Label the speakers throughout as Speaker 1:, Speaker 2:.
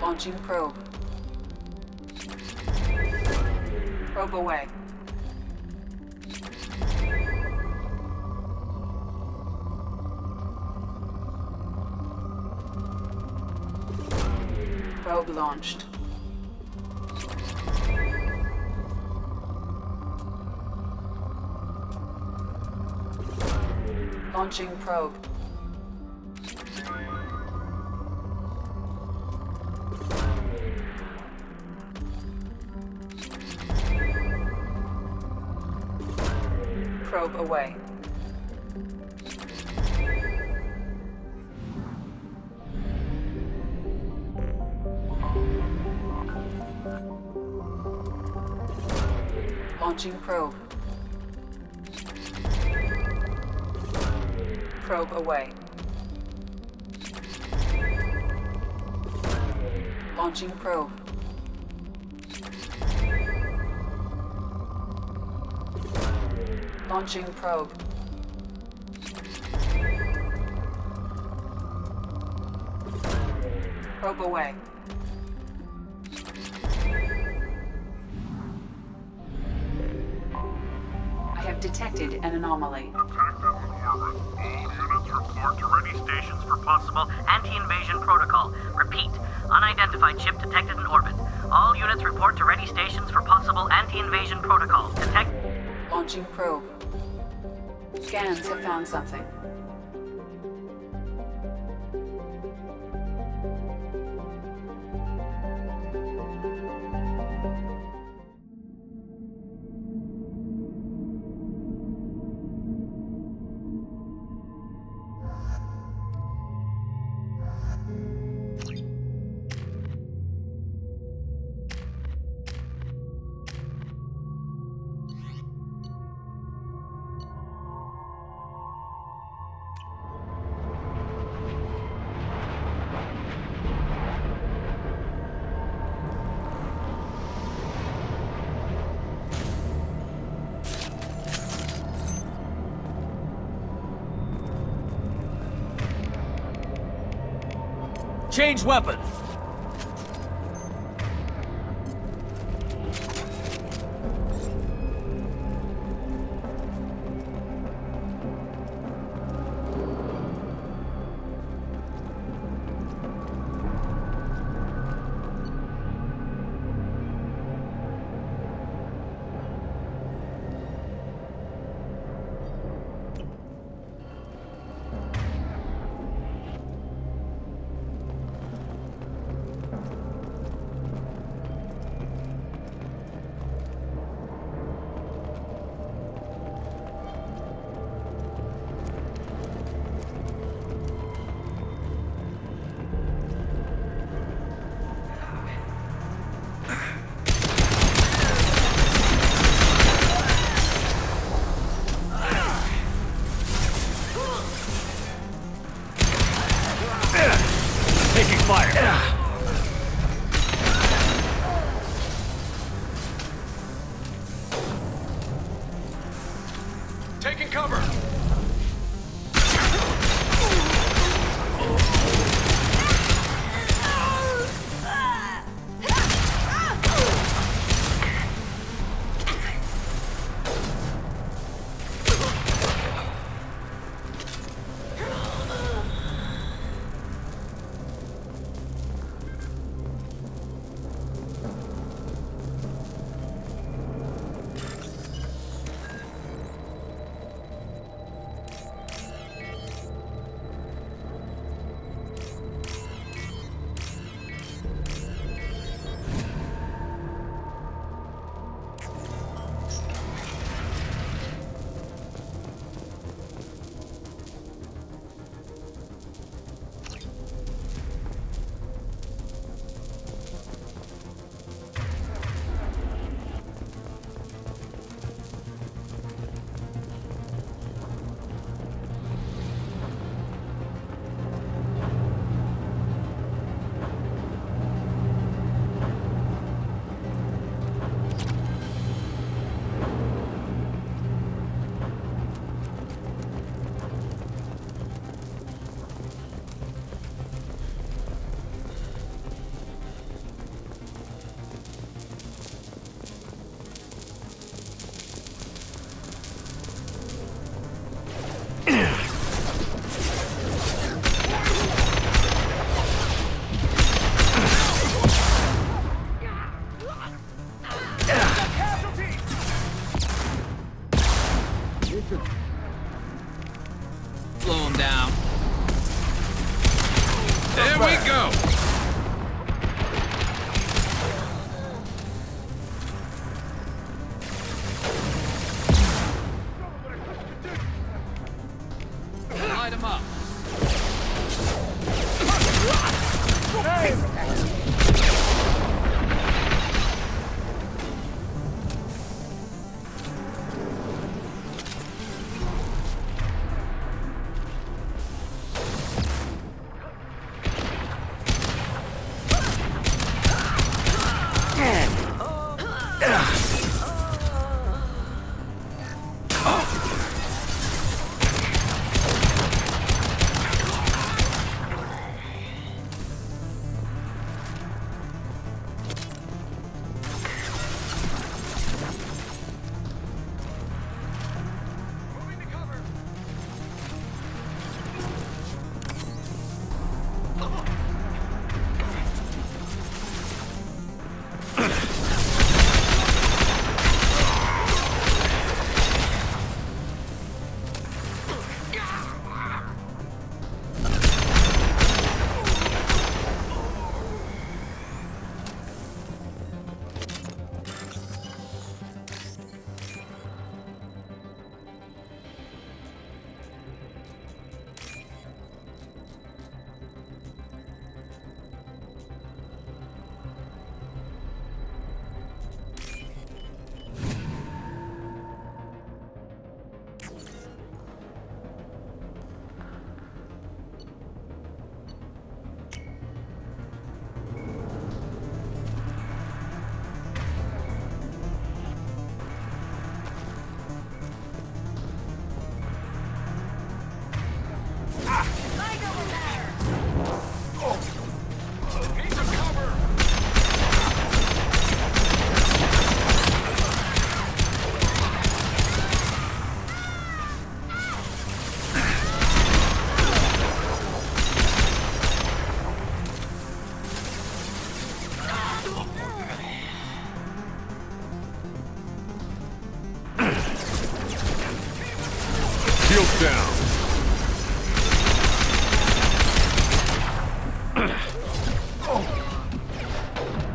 Speaker 1: Launching probe. Probe away. Probe launched. Launching probe. Probe away. Launching probe. Probe away. Launching probe. Launching probe. Probe away. I have detected an anomaly.
Speaker 2: All units report to ready stations for possible anti-invasion protocol. Repeat, unidentified ship detected in orbit. All units report to ready stations for possible anti-invasion protocol.
Speaker 1: Launching probe. Scans have found something.
Speaker 3: Change weapons! Taking fire! Taking cover!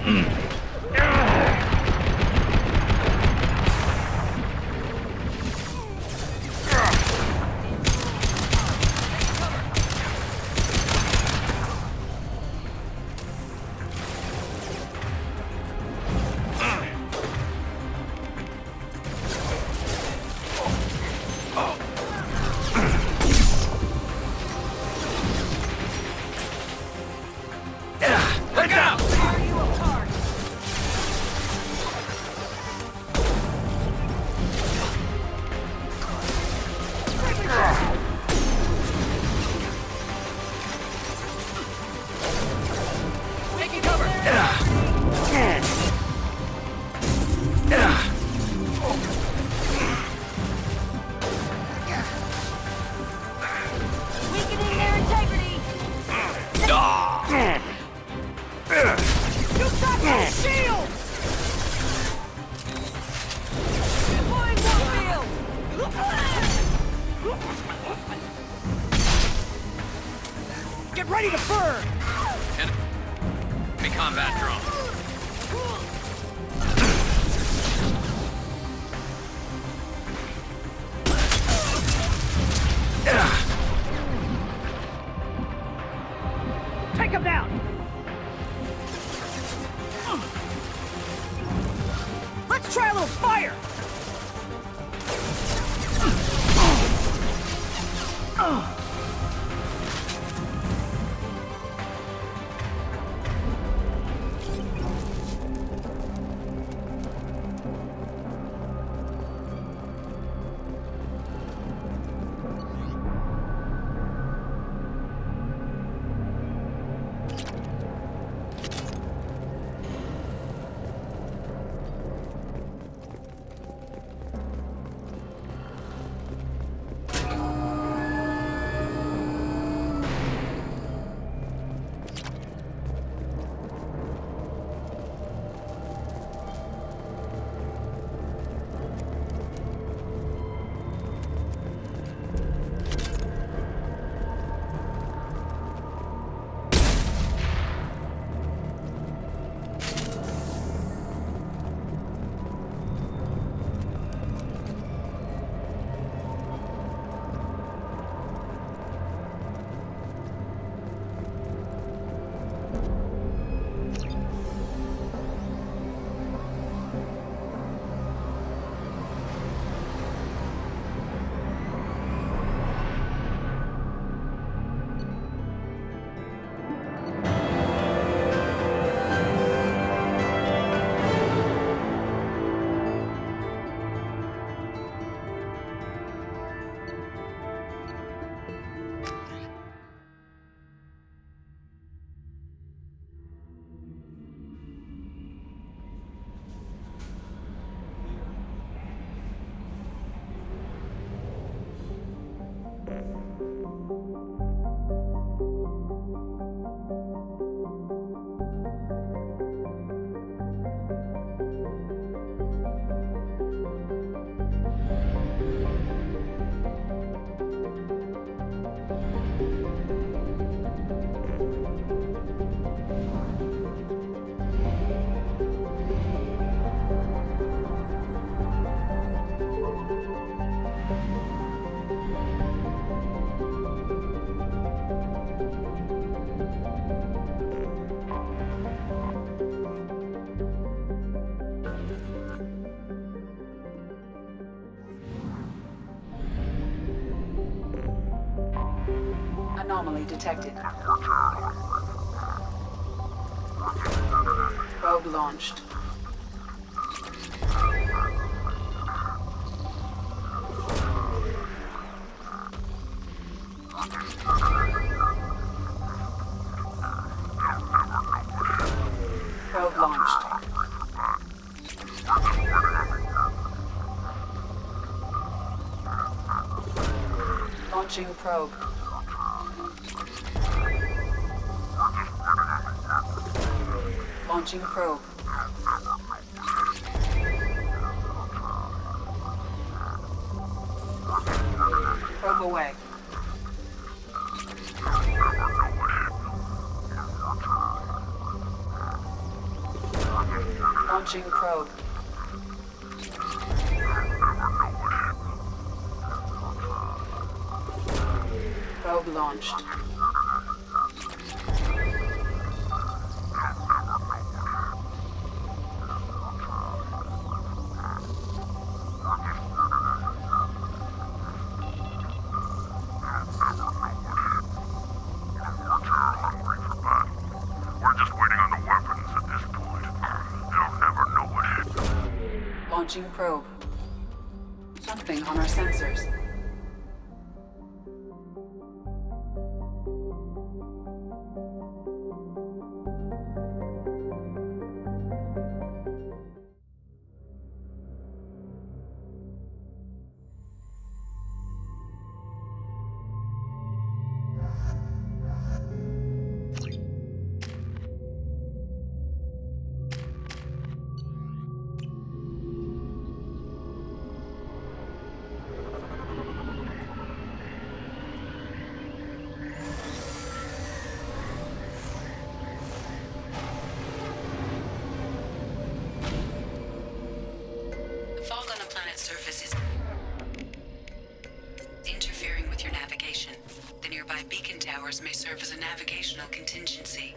Speaker 3: Look out! Taking cover!
Speaker 4: Weakening their integrity! You got my shield! Deploying Warfield!
Speaker 3: Get ready to burn! Enemy combat drone.
Speaker 4: Take him down! Let's try a little fire!
Speaker 1: Anomaly detected. Probe launched. Probe launched. Launching probe. Launching probe. Probe away. Launching probe. Probe launched. Launching probe. Something on our sensors.
Speaker 5: Fog on the planet's surface is interfering with your navigation. The nearby beacon towers may serve as a navigational contingency.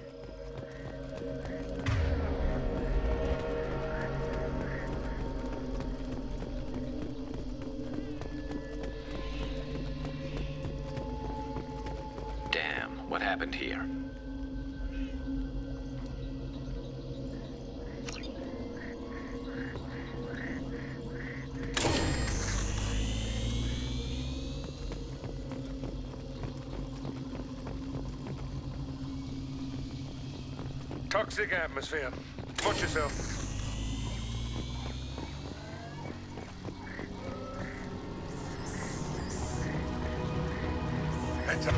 Speaker 3: Damn, what happened here?
Speaker 6: Toxic atmosphere. Watch yourself. Heads up.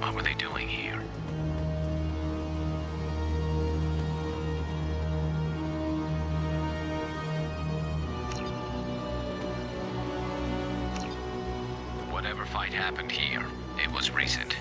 Speaker 3: What were they doing here? Whatever fight happened here, it was recent.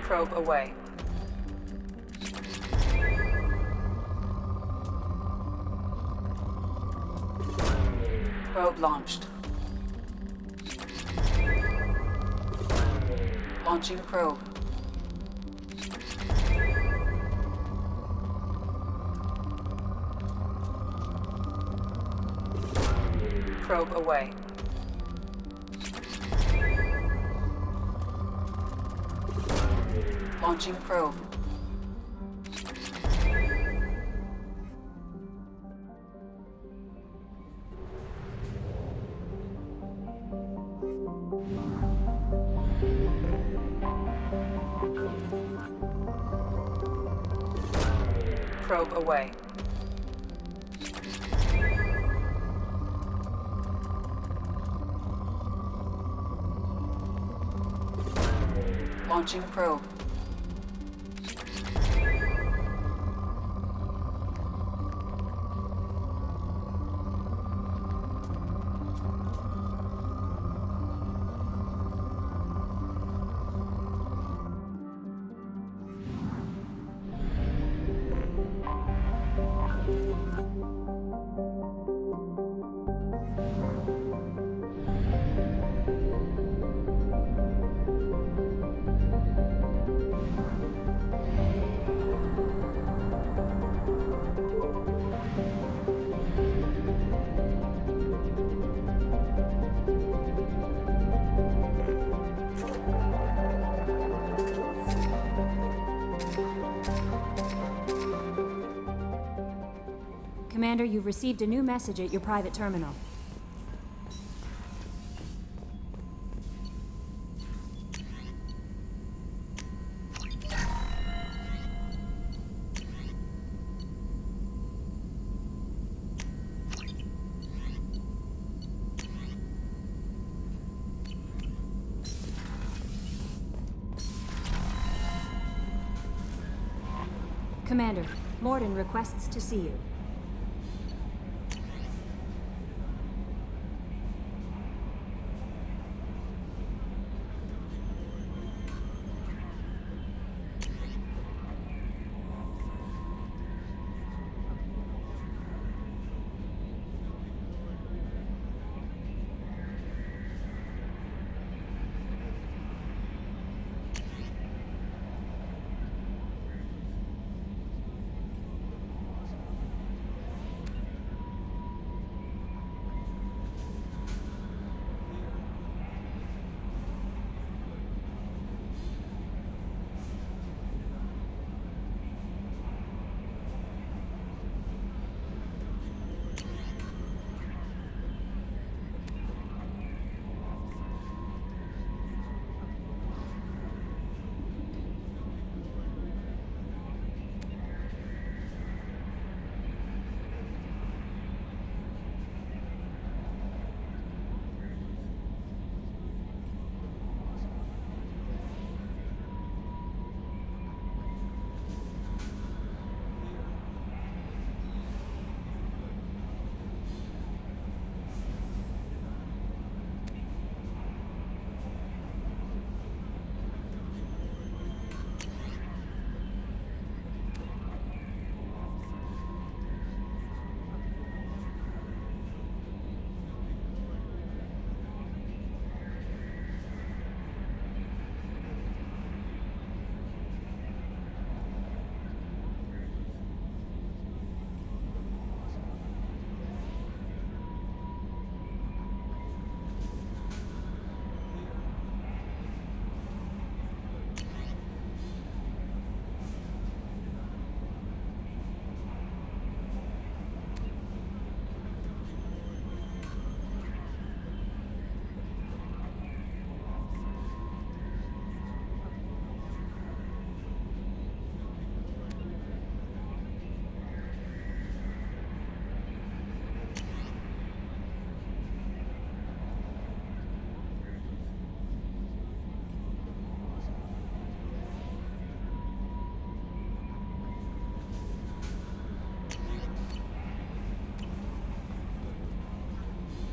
Speaker 1: Probe away. Probe launched. Launching probe. Probe away. Launching probe. Probe away. Launching probe.
Speaker 7: Commander, you've received a new message at your private terminal. Commander, Morden requests to see you.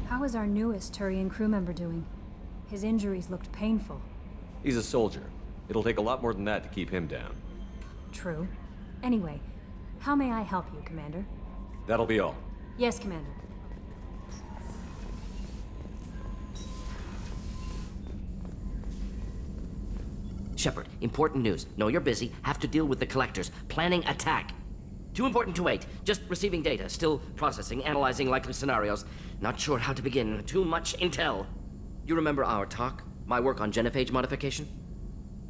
Speaker 7: How is our newest Turian crew member doing? His injuries looked painful.
Speaker 8: He's a soldier. It'll take a lot more than that to keep him down.
Speaker 7: True. Anyway, how may I help you, Commander?
Speaker 8: That'll be all.
Speaker 7: Yes, Commander.
Speaker 9: Shepard, important news. Know you're busy. Have to deal with the collectors. Planning attack. Too important to wait. Just receiving data. Still processing, analyzing likely scenarios. Not sure how to begin. Too much intel. You remember our talk? My work on genophage modification?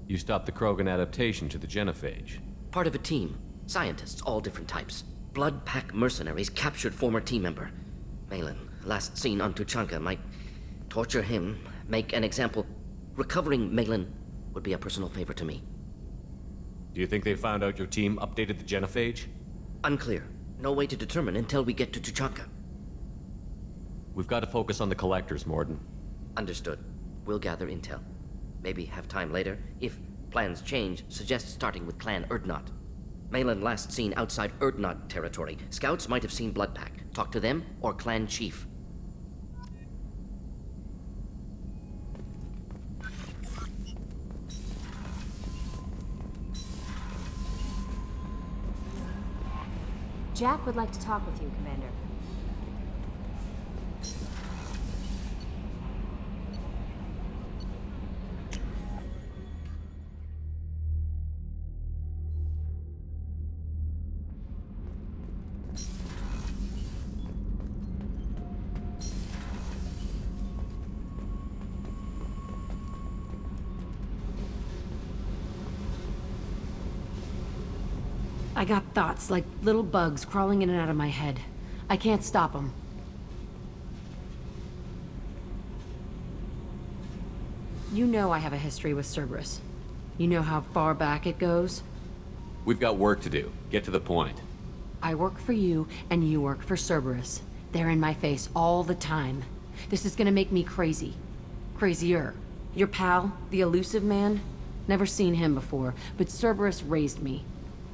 Speaker 8: You stopped the Krogan adaptation to the genophage.
Speaker 9: Part of a team. Scientists, all different types. Blood Pack mercenaries captured former team member. Malin, last seen on Tuchanka, might torture him, make an example. Recovering Malin would be a personal favor to me.
Speaker 8: Do you think they found out your team updated the genophage?
Speaker 9: Unclear. No way to determine until we get to Tuchanka.
Speaker 8: We've got to focus on the collectors, Morden.
Speaker 9: Understood. We'll gather intel. Maybe have time later. If plans change, suggest starting with Clan Urdnot. Malin last seen outside Urdnot territory. Scouts might have seen Bloodpack. Talk to them or Clan Chief.
Speaker 7: Jack would like to talk with you, Commander.
Speaker 10: I got thoughts like little bugs crawling in and out of my head. I can't stop them. You know I have a history with Cerberus. You know how far back it goes?
Speaker 8: We've got work to do. Get to the point.
Speaker 10: I work for you, and you work for Cerberus. They're in my face all the time. This is gonna make me crazy. Crazier. Your pal, the elusive man? Never seen him before, but Cerberus raised me.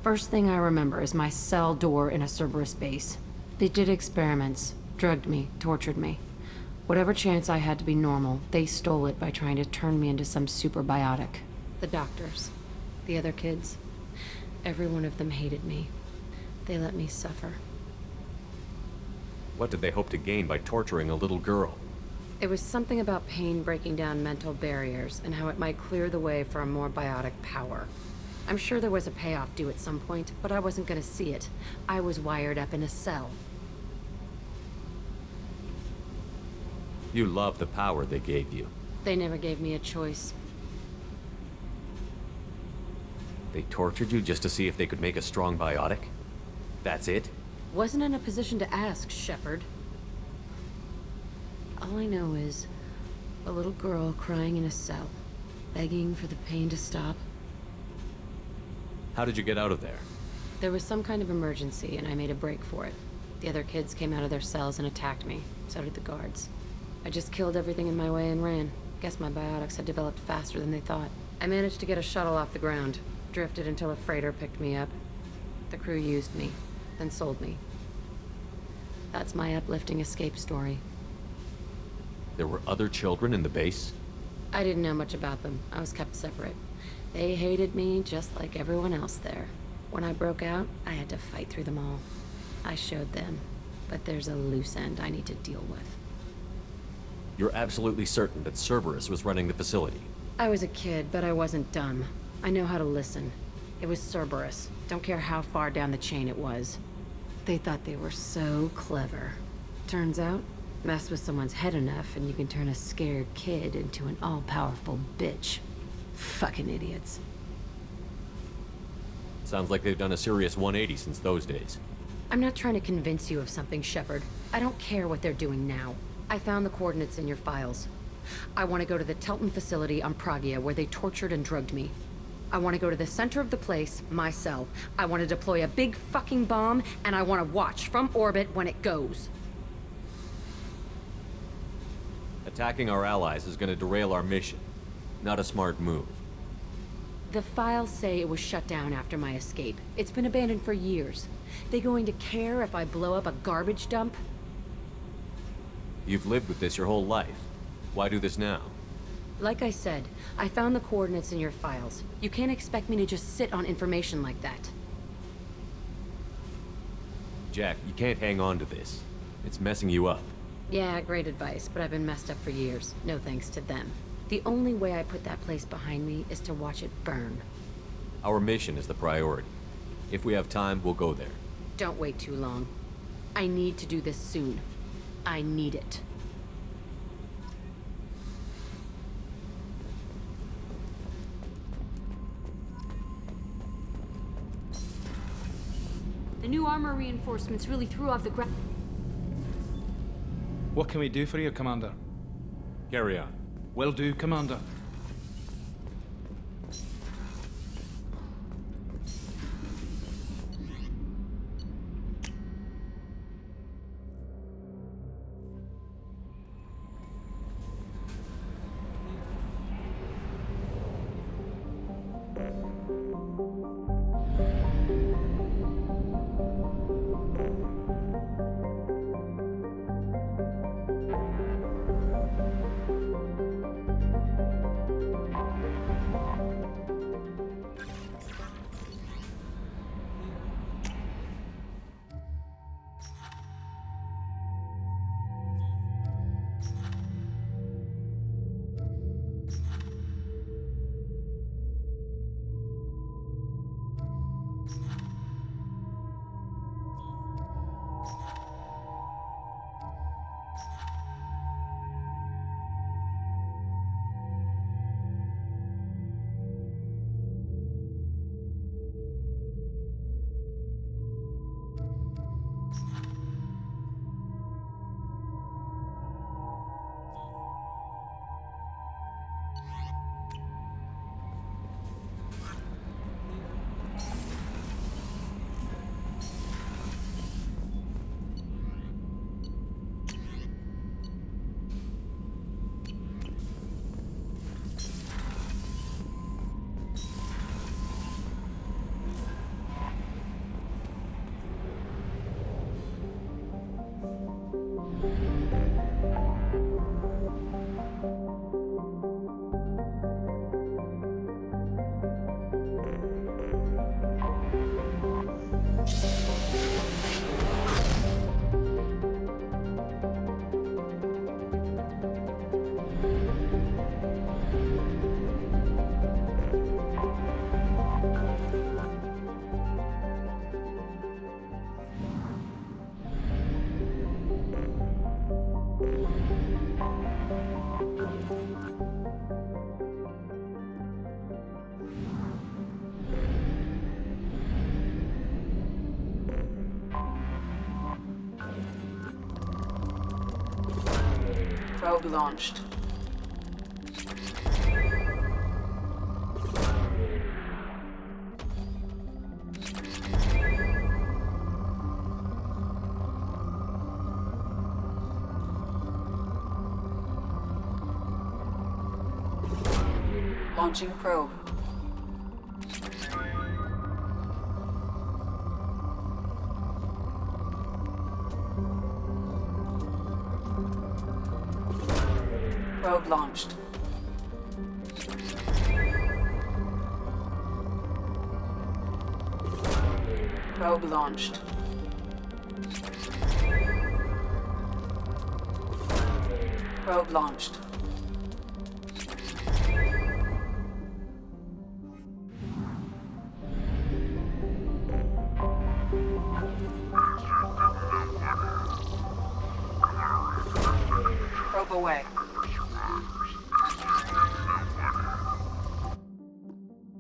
Speaker 10: First thing I remember is my cell door in a Cerberus base. They did experiments, drugged me, tortured me. Whatever chance I had to be normal, they stole it by trying to turn me into some superbiotic. The doctors, the other kids, every one of them hated me. They let me suffer.
Speaker 8: What did they hope to gain by torturing a little girl?
Speaker 10: It was something about pain breaking down mental barriers and how it might clear the way for a more biotic power. I'm sure there was a payoff due at some point, but I wasn't gonna see it. I was wired up in a cell.
Speaker 8: You love the power they gave you.
Speaker 10: They never gave me a choice.
Speaker 8: They tortured you just to see if they could make a strong biotic? That's it?
Speaker 10: Wasn't in a position to ask, Shepard. All I know is a little girl crying in a cell, begging for the pain to stop.
Speaker 8: How did you get out of there?
Speaker 10: There was some kind of emergency, and I made a break for it. The other kids came out of their cells and attacked me. So did the guards. I just killed everything in my way and ran. Guess my biotics had developed faster than they thought. I managed to get a shuttle off the ground. Drifted until a freighter picked me up. The crew used me, then sold me. That's my uplifting escape story.
Speaker 8: There were other children in the base?
Speaker 10: I didn't know much about them. I was kept separate. They hated me just like everyone else there. When I broke out, I had to fight through them all. I showed them, but there's a loose end I need to deal with.
Speaker 8: You're absolutely certain that Cerberus was running the facility?
Speaker 10: I was a kid, but I wasn't dumb. I know how to listen. It was Cerberus. Don't care how far down the chain it was. They thought they were so clever. Turns out, mess with someone's head enough and you can turn a scared kid into an all-powerful bitch. Fucking idiots.
Speaker 8: Sounds like they've done a serious 180 since those days.
Speaker 10: I'm not trying to convince you of something, Shepard. I don't care what they're doing now. I found the coordinates in your files. I want to go to the Telton facility on Pragia where they tortured and drugged me. I want to go to the center of the place, my cell. I want to deploy a big fucking bomb, and I want to watch from orbit when it goes.
Speaker 8: Attacking our allies is going to derail our mission. Not a smart move.
Speaker 10: The files say it was shut down after my escape. It's been abandoned for years. They going to care if I blow up a garbage dump?
Speaker 8: You've lived with this your whole life. Why do this now?
Speaker 10: Like I said, I found the coordinates in your files. You can't expect me to just sit on information like that.
Speaker 8: Jack, you can't hang on to this. It's messing you up.
Speaker 10: Yeah, great advice, but I've been messed up for years. No thanks to them. The only way I put that place behind me is to watch it burn.
Speaker 8: Our mission is the priority. If we have time, we'll go there.
Speaker 10: Don't wait too long. I need to do this soon. I need it. The new armor reinforcements really threw off the ground.
Speaker 11: What can we do for you, Commander?
Speaker 8: Carry on.
Speaker 11: Will do, Commander.
Speaker 1: Probe launched. Launching probe. Probe launched. Probe launched. Probe launched. Probe away.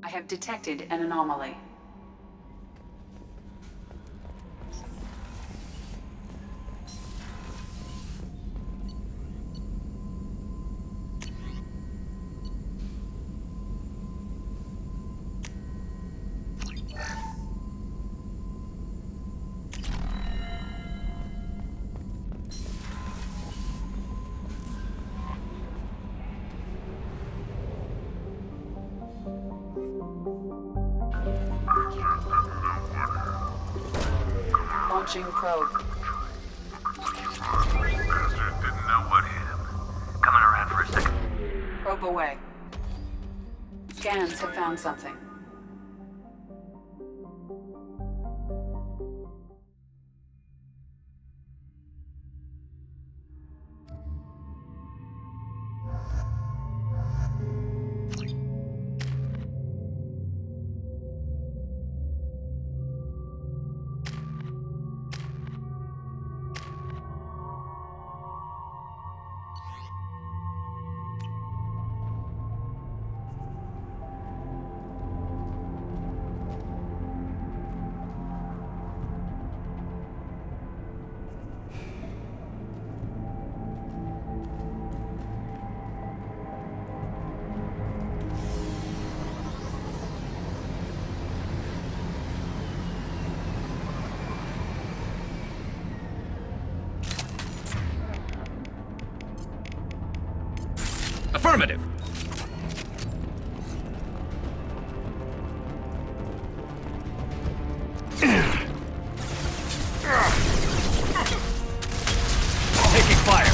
Speaker 1: I have detected an anomaly. Launching probe.
Speaker 2: Bastard didn't know what hit him. Coming around for a second.
Speaker 1: Probe away. Scans have found something.
Speaker 12: Affirmative. Taking fire.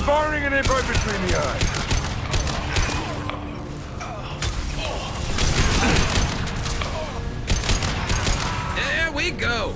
Speaker 6: Firing an imp right between the eyes.
Speaker 12: There we go.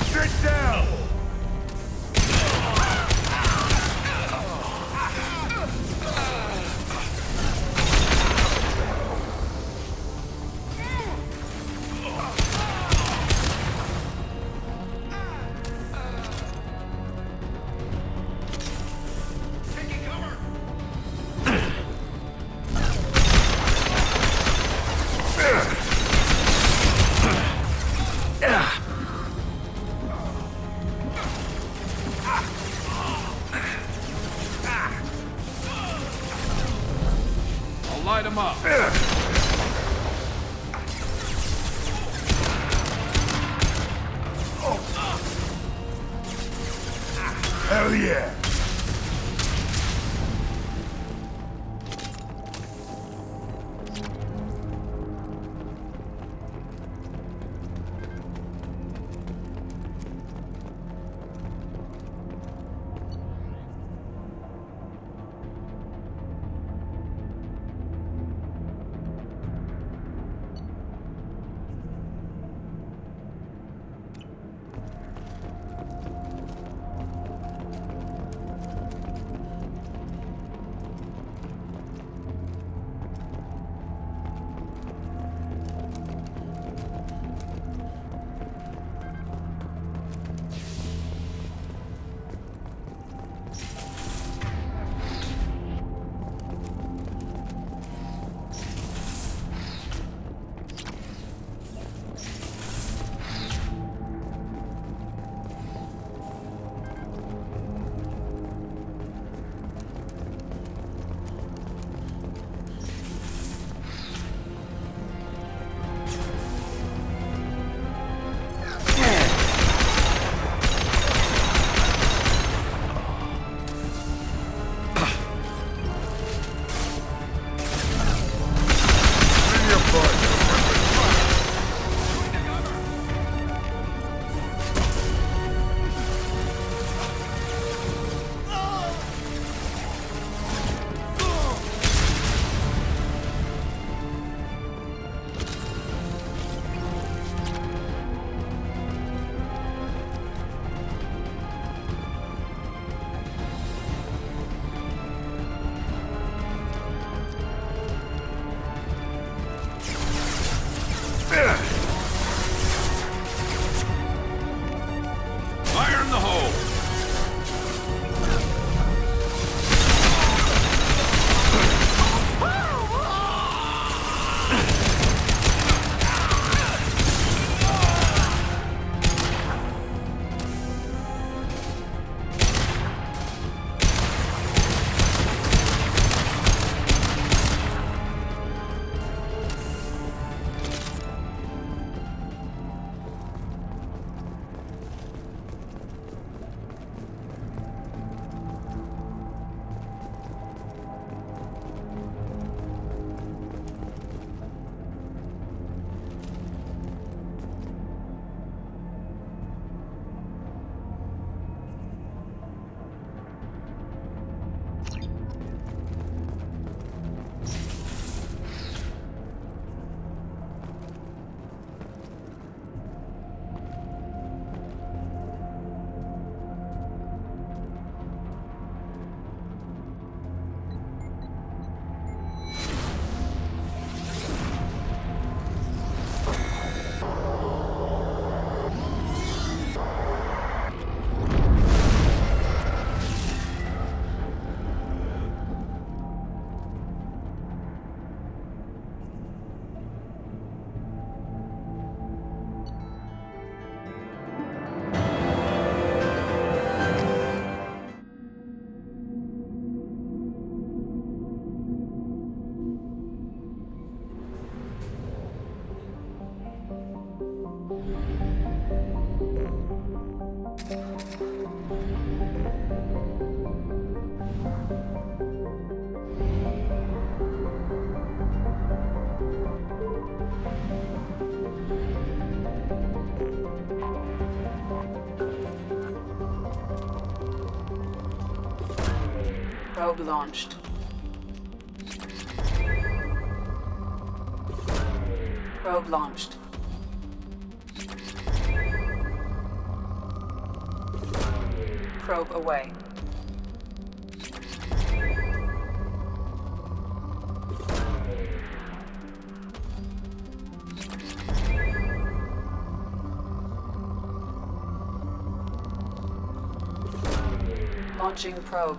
Speaker 6: Sit down!
Speaker 12: I'll light him up.
Speaker 6: Hell yeah!
Speaker 1: Probe launched. Probe launched. Probe away. Launching probe.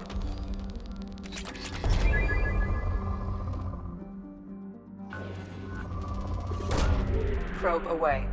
Speaker 1: Probe away.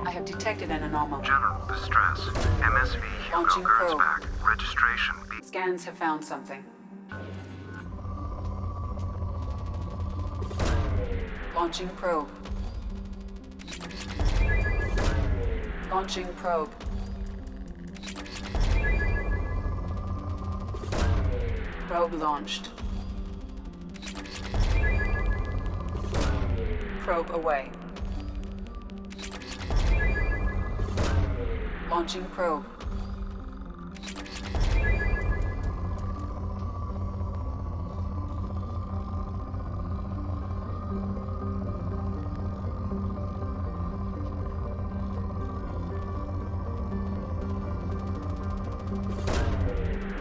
Speaker 1: I have detected an anomaly.
Speaker 13: General distress. MSV
Speaker 1: Launching
Speaker 13: Hugo
Speaker 1: probe.
Speaker 13: Gernsback. Registration B.
Speaker 1: Scans have found something. Launching probe. Launching probe. Probe launched. Probe away. Launching probe.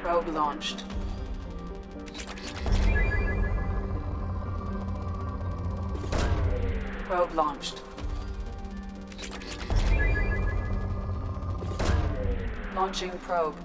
Speaker 1: Probe launched. Probe launched. Launching probe.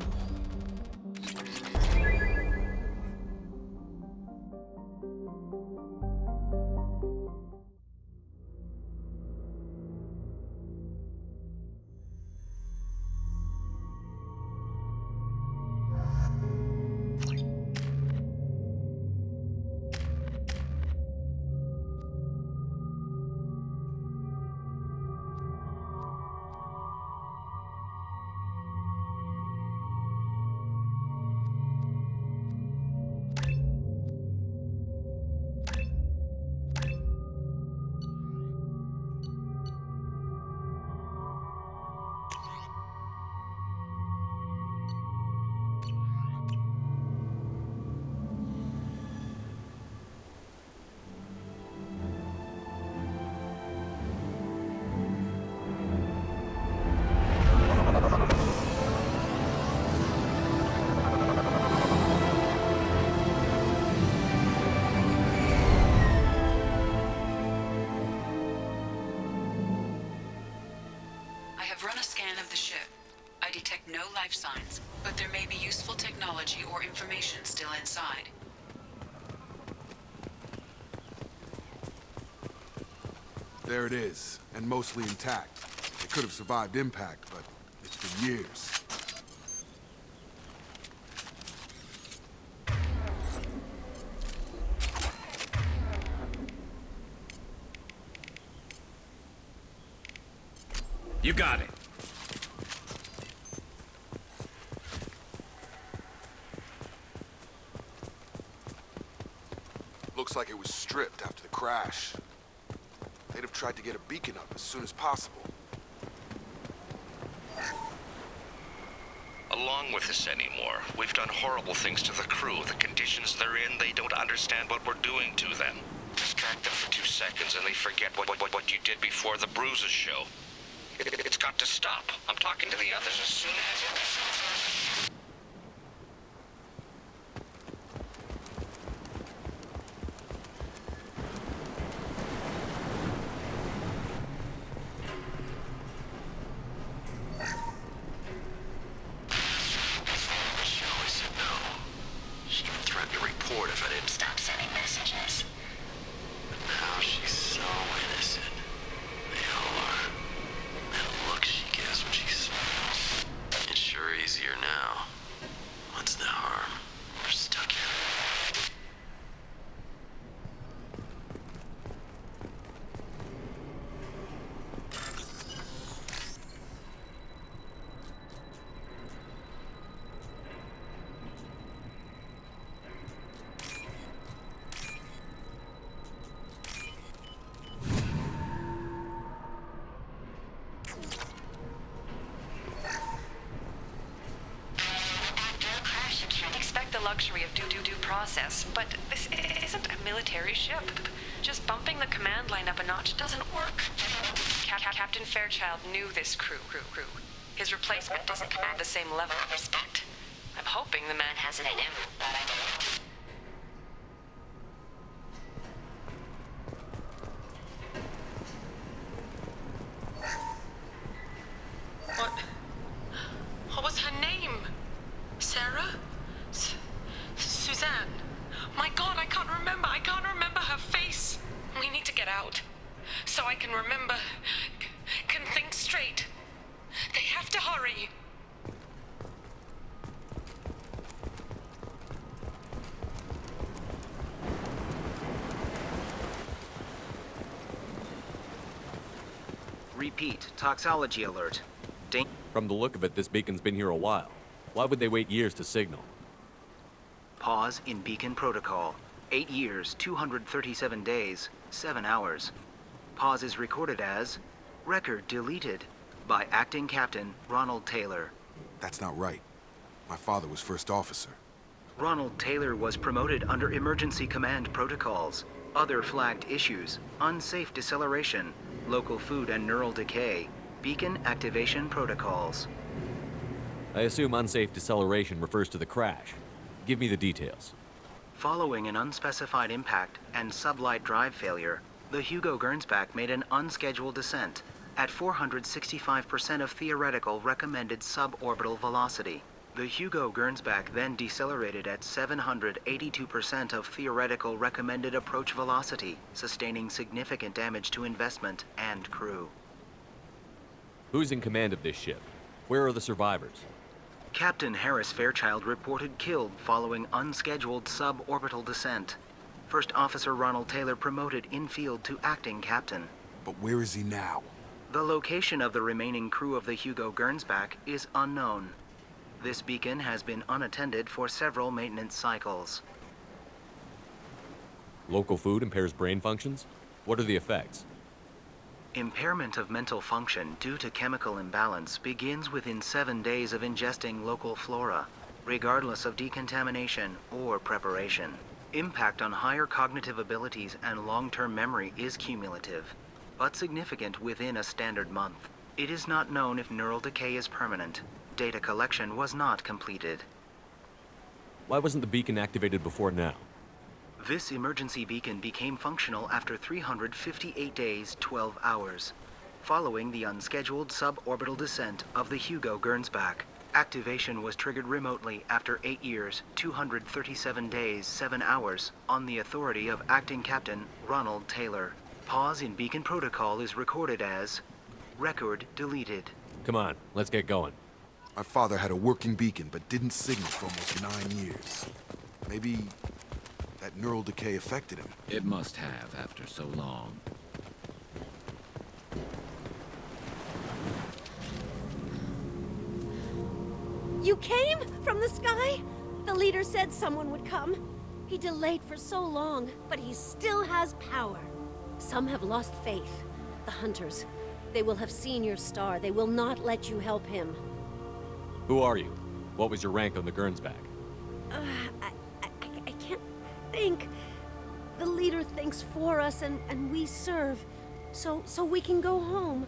Speaker 5: I have run a scan of the ship. I detect no life signs, but there may be useful technology or information still inside.
Speaker 6: There it is, and mostly intact. It could have survived impact, but it's been years.
Speaker 12: You got it.
Speaker 6: Looks like it was stripped after the crash. They'd have tried to get a beacon up as soon as possible.
Speaker 14: Along with this anymore. We've done horrible things to the crew. The conditions they're in, they don't understand what we're doing to them. Distract them for 2 seconds and they forget what you did before the bruises show. It's got to stop. I'm talking to the others as soon as... She always said no. She even threatened to report if I didn't...
Speaker 5: Stop sending messages.
Speaker 15: due process, but this isn't a military ship. Just bumping the command line up a notch doesn't work. Captain Fairchild knew this crew. His replacement doesn't command the same level of respect. I'm hoping the man has it in him, but I don't know. What was her name? Sarah? Suzanne? My God, I can't remember. I can't remember her face. We need to get out. So I can remember. Can think straight. They have to hurry.
Speaker 13: Repeat, toxology alert.
Speaker 8: From the look of it, this beacon's been here a while. Why would they wait years to signal?
Speaker 13: Pause in beacon protocol. 8 years, 237 days, 7 hours. Pause is recorded as record deleted by Acting Captain Ronald Taylor.
Speaker 6: That's not right. My father was first officer.
Speaker 13: Ronald Taylor was promoted under emergency command protocols. Other flagged issues: unsafe deceleration, local food and neural decay, beacon activation protocols.
Speaker 8: I assume unsafe deceleration refers to the crash. Give me the details.
Speaker 13: Following an unspecified impact and sublight drive failure, the Hugo Gernsback made an unscheduled descent at 465% of theoretical recommended suborbital velocity. The Hugo Gernsback then decelerated at 782% of theoretical recommended approach velocity, sustaining significant damage to investment and crew.
Speaker 8: Who's in command of this ship? Where are the survivors?
Speaker 13: Captain Harris Fairchild reported killed following unscheduled suborbital descent. First Officer Ronald Taylor promoted in-field to acting captain.
Speaker 6: But where is he now?
Speaker 13: The location of the remaining crew of the Hugo Gernsback is unknown. This beacon has been unattended for several maintenance cycles.
Speaker 8: Local food impairs brain functions? What are the effects?
Speaker 13: Impairment of mental function due to chemical imbalance begins within 7 days of ingesting local flora, regardless of decontamination or preparation. Impact on higher cognitive abilities and long-term memory is cumulative, but significant within a standard month. It is not known if neural decay is permanent. Data collection was not completed.
Speaker 8: Why wasn't the beacon activated before now?
Speaker 13: This emergency beacon became functional after 358 days, 12 hours, following the unscheduled suborbital descent of the Hugo Gernsback. Activation was triggered remotely after 8 years, 237 days, 7 hours, on the authority of Acting Captain Ronald Taylor. Pause in beacon protocol is recorded as record deleted.
Speaker 8: Come on, let's get going.
Speaker 6: My father had a working beacon, but didn't signal for almost 9 years. Maybe that neural decay affected him.
Speaker 12: It must have after so long.
Speaker 16: You came? From the sky? The leader said someone would come. He delayed for so long, but he still has power. Some have lost faith. The Hunters. They will have seen your star. They will not let you help him.
Speaker 8: Who are you? What was your rank on the Gernsback?
Speaker 16: I can't think. The leader thinks for us and we serve. So we can go home.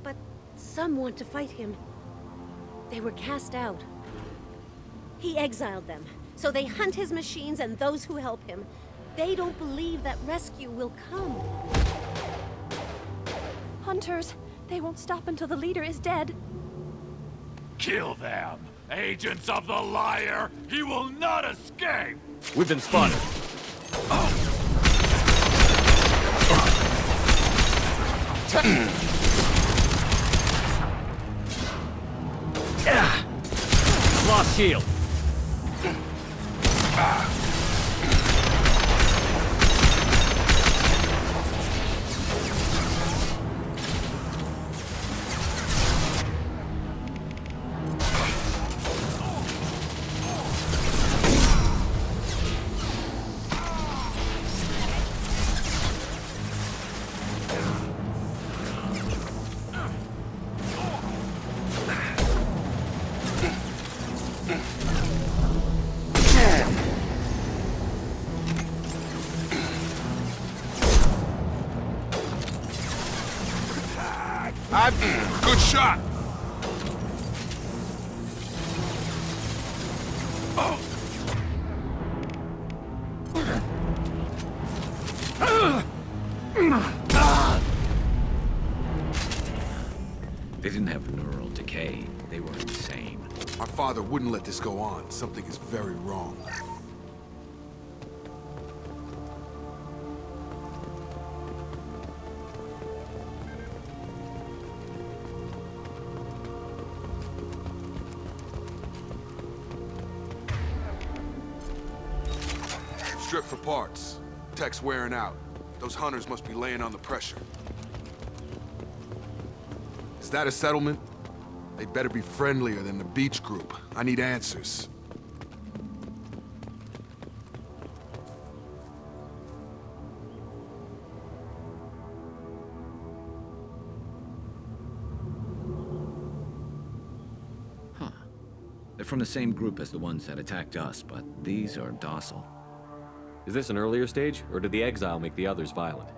Speaker 16: But some want to fight him. They were cast out. He exiled them. So they hunt his machines and those who help him. They don't believe that rescue will come.
Speaker 7: Hunters, they won't stop until the leader is dead.
Speaker 17: Kill them! Agents of the liar! He will not escape!
Speaker 8: We've been spotted. Lost shield.
Speaker 6: Good shot! Oh!
Speaker 12: They didn't have neural decay. They were insane.
Speaker 6: My father wouldn't let this go on. Something is very wrong. Strip for parts. Tech's wearing out. Those hunters must be laying on the pressure. Is that a settlement? They'd better be friendlier than the beach group. I need answers.
Speaker 12: Huh. They're from the same group as the ones that attacked us, but these are docile.
Speaker 8: Is this an earlier stage, or did the exile make the others violent?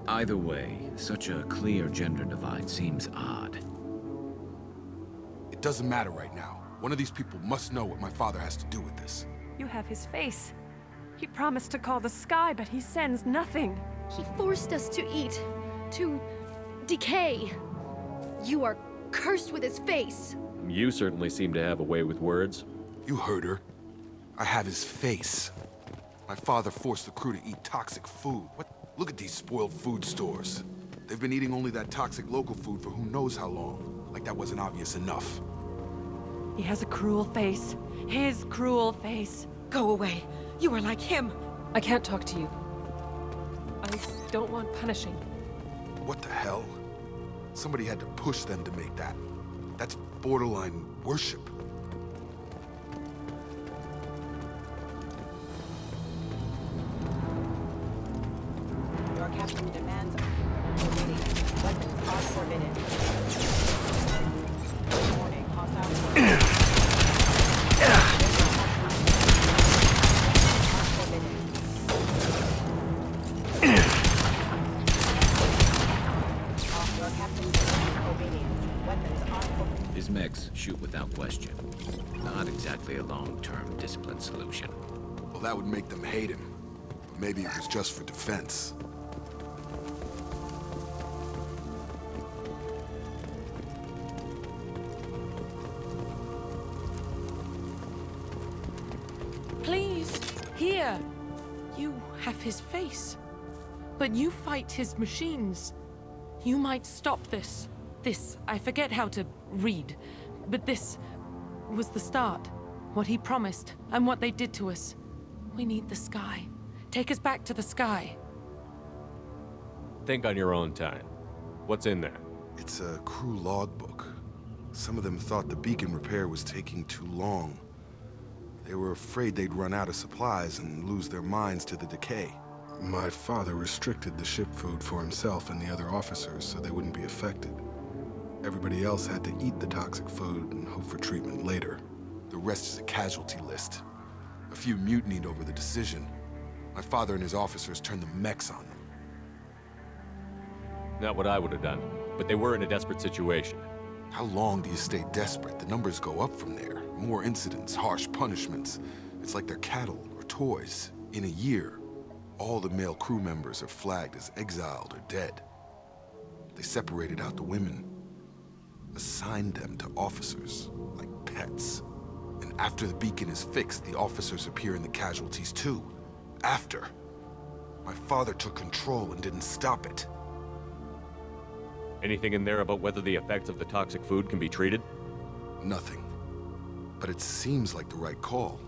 Speaker 12: Either way, such a clear gender divide seems odd.
Speaker 6: It doesn't matter right now. One of these people must know what my father has to do with this.
Speaker 15: You have his face. He promised to call the sky, but he sends nothing.
Speaker 16: He forced us to eat, to decay. You are cursed with his face.
Speaker 8: You certainly seem to have a way with words.
Speaker 6: You heard her. I have his face. My father forced the crew to eat toxic food. What? Look at these spoiled food stores. They've been eating only that toxic local food for who knows how long. Like that wasn't obvious enough.
Speaker 15: He has a cruel face. His cruel face.
Speaker 4: Go away. You are like him.
Speaker 15: I can't talk to you. I don't want punishing.
Speaker 6: What the hell? Somebody had to push them to make that. That's borderline worship.
Speaker 18: Your captain demands obedience. Weapons are forbidden. Warning, hostile.
Speaker 12: His mechs shoot without question. Not exactly a long-term discipline solution.
Speaker 6: Well, that would make them hate him. But maybe it was just for defense.
Speaker 19: Please, here. You have his face. But you fight his machines. You might stop this. This, I forget how to read. But this was the start. What he promised, and what they did to us. We need the sky. Take us back to the sky.
Speaker 8: Think on your own time. What's in there?
Speaker 6: It's a crew logbook. Some of them thought the beacon repair was taking too long. They were afraid they'd run out of supplies and lose their minds to the decay. My father restricted the ship food for himself and the other officers so they wouldn't be affected. Everybody else had to eat the toxic food and hope for treatment later. The rest is a casualty list. A few mutinied over the decision. My father and his officers turned the mechs on them.
Speaker 8: Not what I would have done, but they were in a desperate situation.
Speaker 6: How long do you stay desperate? The numbers go up from there. More incidents, harsh punishments. It's like they're cattle or toys. In a year, all the male crew members are flagged as exiled or dead. They separated out the women, assigned them to officers, like pets. And after the beacon is fixed, the officers appear in the casualties too. After. My father took control and didn't stop it.
Speaker 8: Anything in there about whether the effects of the toxic food can be treated?
Speaker 6: Nothing. But it seems like the right call.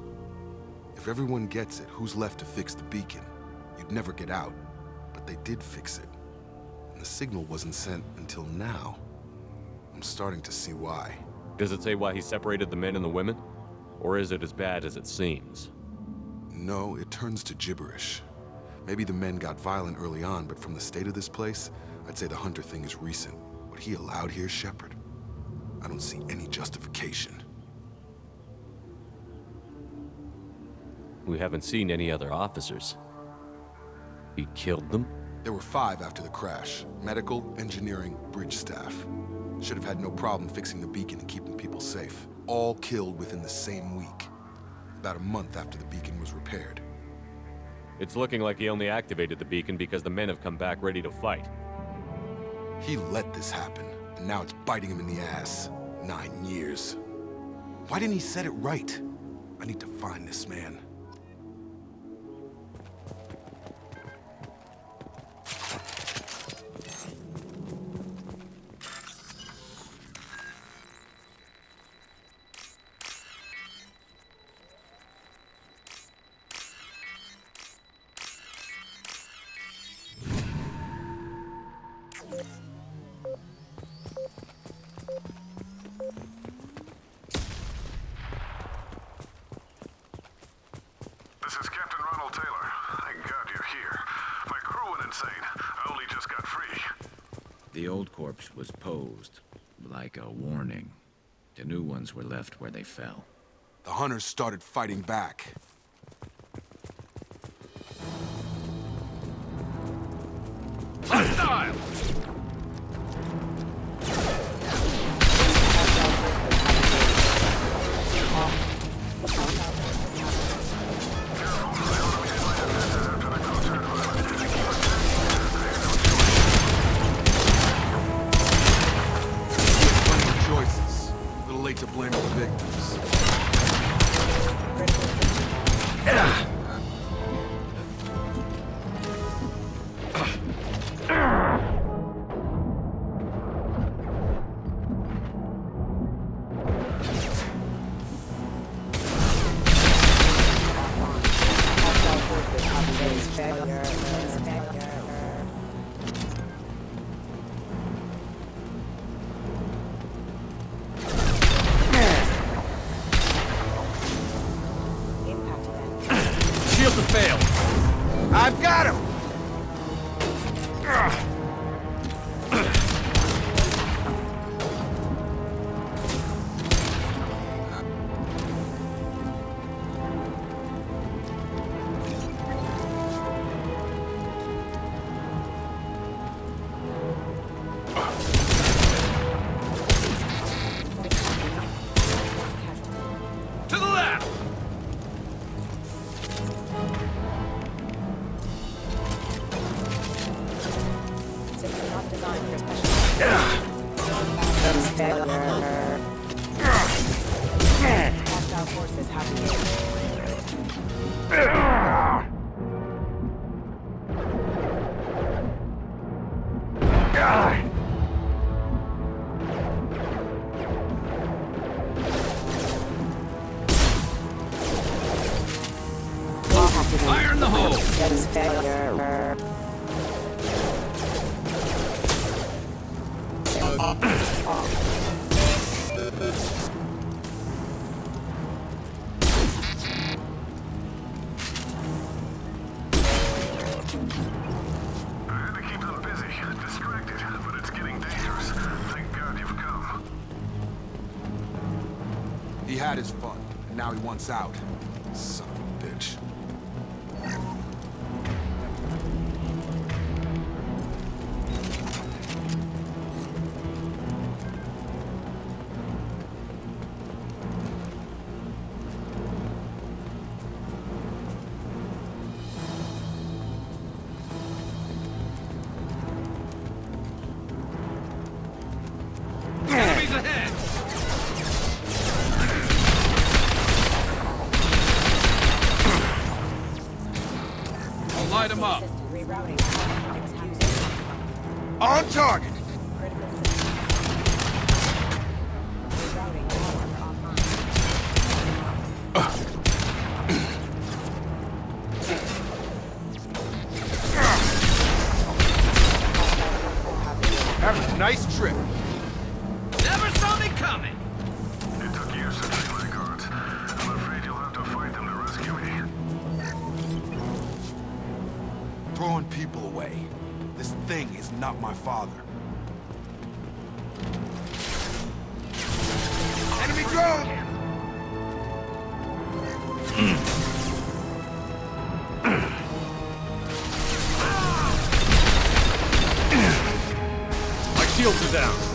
Speaker 6: If everyone gets it, who's left to fix the beacon? You'd never get out. But they did fix it. And the signal wasn't sent until now. I'm starting to see why.
Speaker 8: Does it say why he separated the men and the women? Or is it as bad as it seems?
Speaker 6: No, it turns to gibberish. Maybe the men got violent early on, but from the state of this place, I'd say the Hunter thing is recent. What he allowed here, Shepard, I don't see any justification.
Speaker 8: We haven't seen any other officers. He killed them?
Speaker 6: There were 5 after the crash. Medical, engineering, bridge staff. Should have had no problem fixing the beacon and keeping people safe. All killed within the same week. About a month after the beacon was repaired.
Speaker 8: It's looking like he only activated the beacon because the men have come back ready to fight.
Speaker 6: He let this happen, and now it's biting him in the ass. 9 years. Why didn't he set it right? I need to find this man.
Speaker 20: This is Captain Ronald Taylor. Thank God you're here. My crew went insane. I only just got free.
Speaker 12: The old corpse was posed like a warning. The new ones were left where they fell.
Speaker 6: The hunters started fighting back.
Speaker 17: Hostile!
Speaker 6: To blame the victims.
Speaker 17: Shields have failed.
Speaker 6: I've got him!
Speaker 17: To the left!
Speaker 18: Not designed for special. Hostile forces have
Speaker 17: Fire in the hole!
Speaker 20: I had to keep them busy, distracted, but it's getting dangerous. Thank God you've come.
Speaker 6: He had his fun, and now he wants out. Son of a bitch.
Speaker 17: Enemies ahead! I'll light them up.
Speaker 6: On target! Have a nice trip.
Speaker 17: Never saw me coming!
Speaker 20: It took years to train my guards. I'm afraid you'll have to fight them to rescue me.
Speaker 6: Throwing people away. This thing is not my father. Enemy drone!
Speaker 17: shields are down.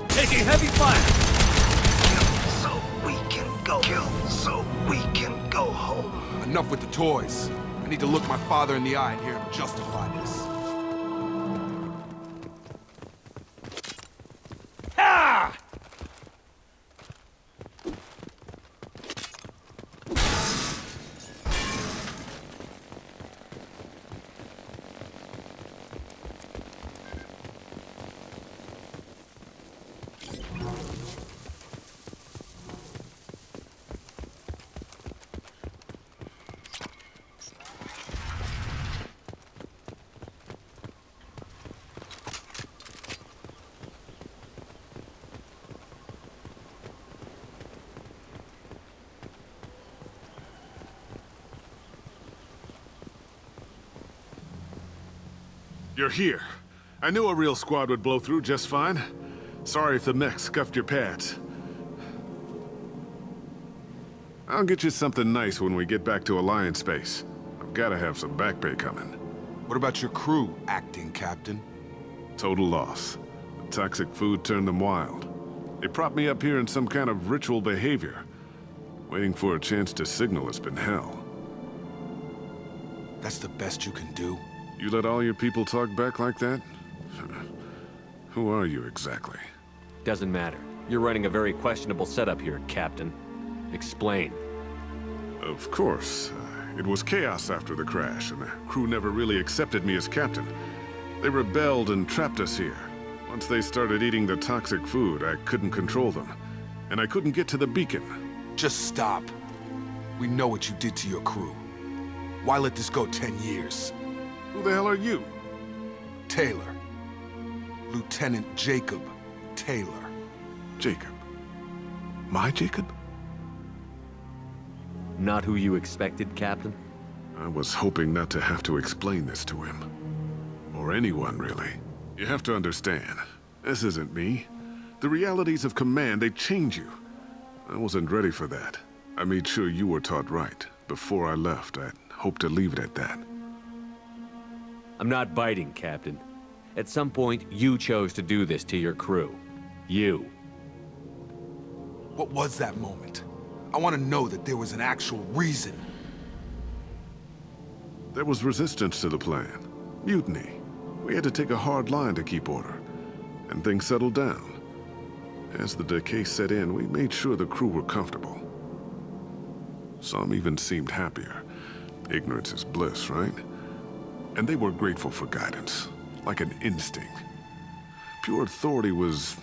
Speaker 20: Taking heavy fire. So we can go. Kill so we can go home.
Speaker 6: Enough with the toys. I need to look my father in the eye and hear him justify this.
Speaker 17: Ah!
Speaker 20: You're here. I knew a real squad would blow through just fine. Sorry if the mech scuffed your pads. I'll get you something nice when we get back to Alliance space. I've gotta have some back pay coming.
Speaker 6: What about your crew, acting captain?
Speaker 20: Total loss. The toxic food turned them wild. They propped me up here in some kind of ritual behavior. Waiting for a chance to signal has been hell.
Speaker 6: That's the best you can do?
Speaker 20: You let all your people talk back like that? Who are you exactly?
Speaker 8: Doesn't matter. You're running a very questionable setup here, Captain. Explain.
Speaker 20: Of course. It was chaos after the crash, and the crew never really accepted me as captain. They rebelled and trapped us here. Once they started eating the toxic food, I couldn't control them. And I couldn't get to the beacon.
Speaker 6: Just stop. We know what you did to your crew. Why let this go 10 years?
Speaker 20: Who the hell are you?
Speaker 6: Taylor. Lieutenant Jacob Taylor.
Speaker 20: Jacob? My Jacob?
Speaker 8: Not who you expected, Captain?
Speaker 20: I was hoping not to have to explain this to him. Or anyone, really. You have to understand, this isn't me. The realities of command, they change you. I wasn't ready for that. I made sure you were taught right. Before I left, I hoped to leave it at that.
Speaker 8: I'm not biting, Captain. At some point, you chose to do this to your crew. You.
Speaker 6: What was that moment? I want to know that there was an actual reason.
Speaker 20: There was resistance to the plan. Mutiny. We had to take a hard line to keep order. And things settled down. As the decay set in, we made sure the crew were comfortable. Some even seemed happier. Ignorance is bliss, right? And they were grateful for guidance, like an instinct. Pure authority was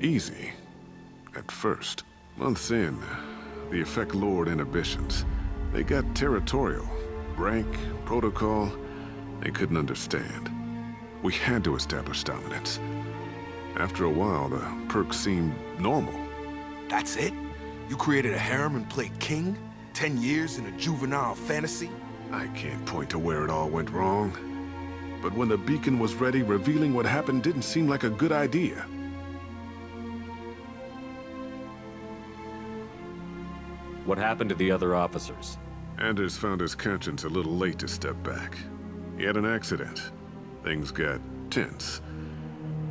Speaker 20: easy, at first. Months in, the effect lowered inhibitions. They got territorial. Rank, protocol, they couldn't understand. We had to establish dominance. After a while, the perks seemed normal.
Speaker 6: That's it? You created a harem and played king? 10 years in a juvenile fantasy?
Speaker 20: I can't point to where it all went wrong. But when the beacon was ready, revealing what happened didn't seem like a good idea.
Speaker 8: What happened to the other officers?
Speaker 20: Anders found his conscience a little late to step back. He had an accident. Things got tense.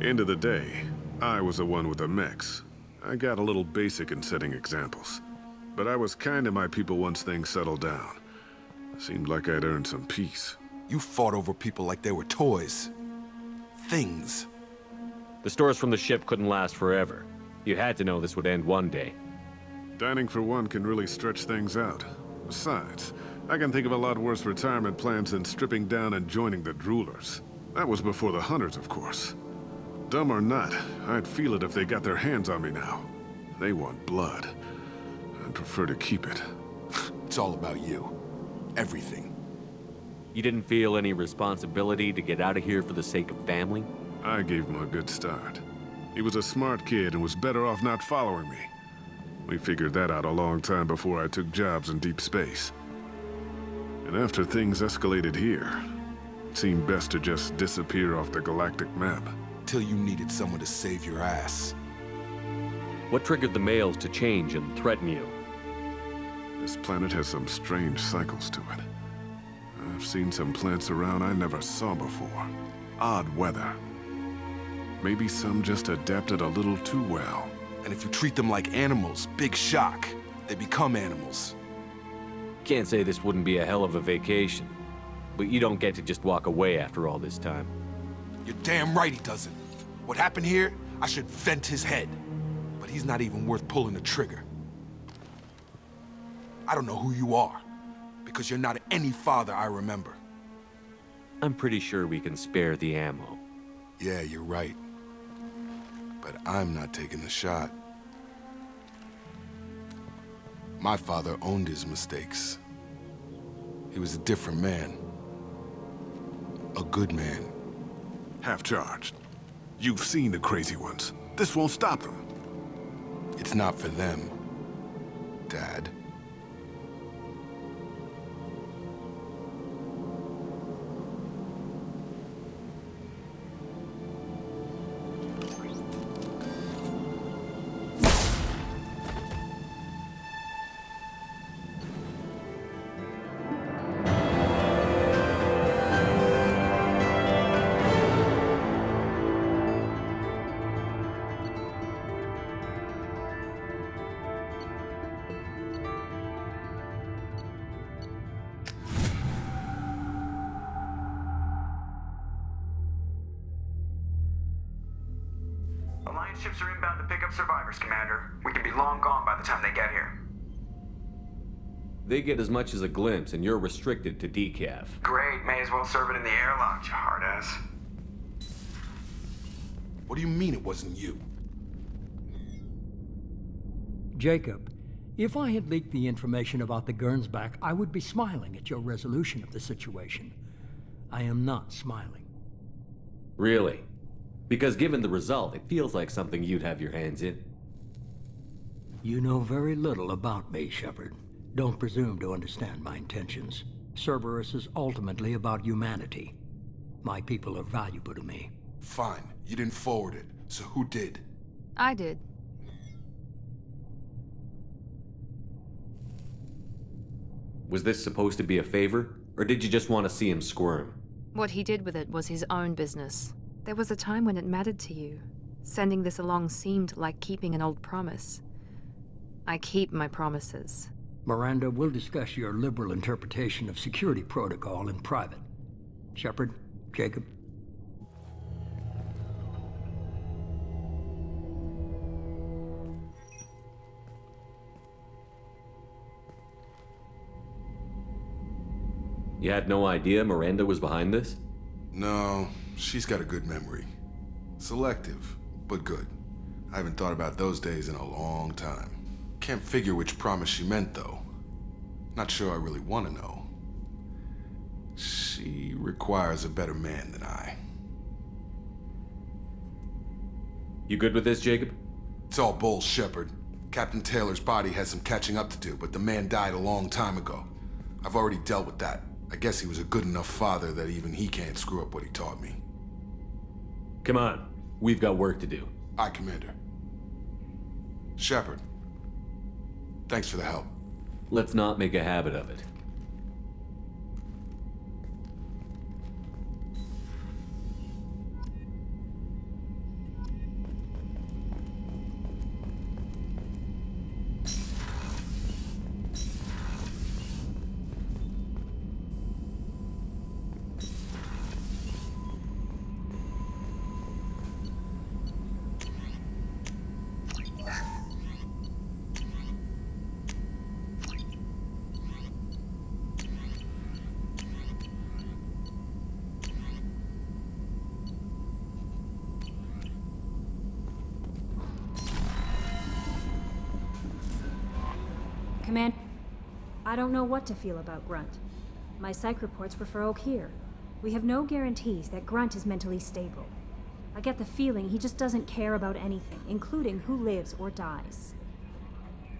Speaker 20: End of the day, I was the one with the mechs. I got a little basic in setting examples. But I was kind to my people once things settled down. Seemed like I'd earned some peace.
Speaker 6: You fought over people like they were toys. Things.
Speaker 8: The stores from the ship couldn't last forever. You had to know this would end one day.
Speaker 20: Dining for one can really stretch things out. Besides, I can think of a lot worse retirement plans than stripping down and joining the Droolers. That was before the Hunters, of course. Dumb or not, I'd feel it if they got their hands on me now. They want blood. I'd prefer to keep it.
Speaker 6: It's all about you. Everything.
Speaker 8: You didn't feel any responsibility to get out of here for the sake of family?
Speaker 20: I gave him a good start. He was a smart kid and was better off not following me. We figured that out a long time before I took jobs in deep space. And after things escalated here, it seemed best to just disappear off the galactic map.
Speaker 6: Till you needed someone to save your ass.
Speaker 8: What triggered the males to change and threaten you?
Speaker 20: This planet has some strange cycles to it. I've seen some plants around I never saw before. Odd weather. Maybe some just adapted a little too well.
Speaker 6: And if you treat them like animals, big shock. They become animals.
Speaker 8: Can't say this wouldn't be a hell of a vacation. But you don't get to just walk away after all this time.
Speaker 6: You're damn right he doesn't. What happened here, I should vent his head. But he's not even worth pulling the trigger. I don't know who you are, because you're not any father I remember.
Speaker 8: I'm pretty sure we can spare the ammo.
Speaker 6: Yeah, you're right. But I'm not taking the shot. My father owned his mistakes. He was a different man. A good man.
Speaker 20: Half-charged. You've seen the crazy ones. This won't stop them.
Speaker 6: It's not for them, Dad.
Speaker 21: Alliance ships are inbound to pick up survivors, Commander. We can be long gone by the time they get here.
Speaker 8: They get as much as a glimpse, and you're restricted to decaf.
Speaker 21: Great, may as well serve it in the airlock, you hard ass.
Speaker 6: What do you mean it wasn't you?
Speaker 22: Jacob, if I had leaked the information about the Gernsback, I would be smiling at your resolution of the situation. I am not smiling.
Speaker 8: Really? Because given the result, it feels like something you'd have your hands in.
Speaker 22: You know very little about me, Shepard. Don't presume to understand my intentions. Cerberus is ultimately about humanity. My people are valuable to me.
Speaker 6: Fine. You didn't forward it. So who did?
Speaker 23: I did.
Speaker 8: Was this supposed to be a favor? Or did you just want to see him squirm?
Speaker 23: What he did with it was his own business. There was a time when it mattered to you. Sending this along seemed like keeping an old promise. I keep my promises.
Speaker 22: Miranda, we'll discuss your liberal interpretation of security protocol in private. Shepard, Jacob.
Speaker 8: You had no idea Miranda was behind this?
Speaker 6: No, she's got a good memory. Selective, but good. I haven't thought about those days in a long time. Can't figure which promise she meant, though. Not sure I really want to know. She requires a better man than I.
Speaker 8: You good with this, Jacob?
Speaker 6: It's all bull, Shepard. Captain Taylor's body has some catching up to do, but the man died a long time ago. I've already dealt with that. I guess he was a good enough father that even he can't screw up what he taught me.
Speaker 8: Come on. We've got work to do.
Speaker 6: Aye, Commander. Shepard. Thanks for the help.
Speaker 8: Let's not make a habit of it.
Speaker 7: Command... I don't know what to feel about Grunt. My psych reports were for Oak here. We have no guarantees that Grunt is mentally stable. I get the feeling he just doesn't care about anything, including who lives or dies.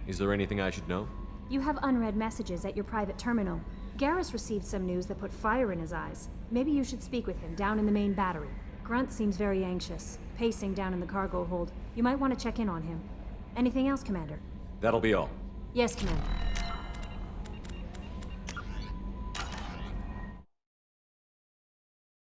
Speaker 8: Is there anything I should know?
Speaker 7: You have unread messages at your private terminal. Garrus received some news that put fire in his eyes. Maybe you should speak with him down in the main battery. Grunt seems very anxious, pacing down in the cargo hold. You might want to check in on him. Anything else, Commander?
Speaker 8: That'll be all.
Speaker 7: Yes, Commander.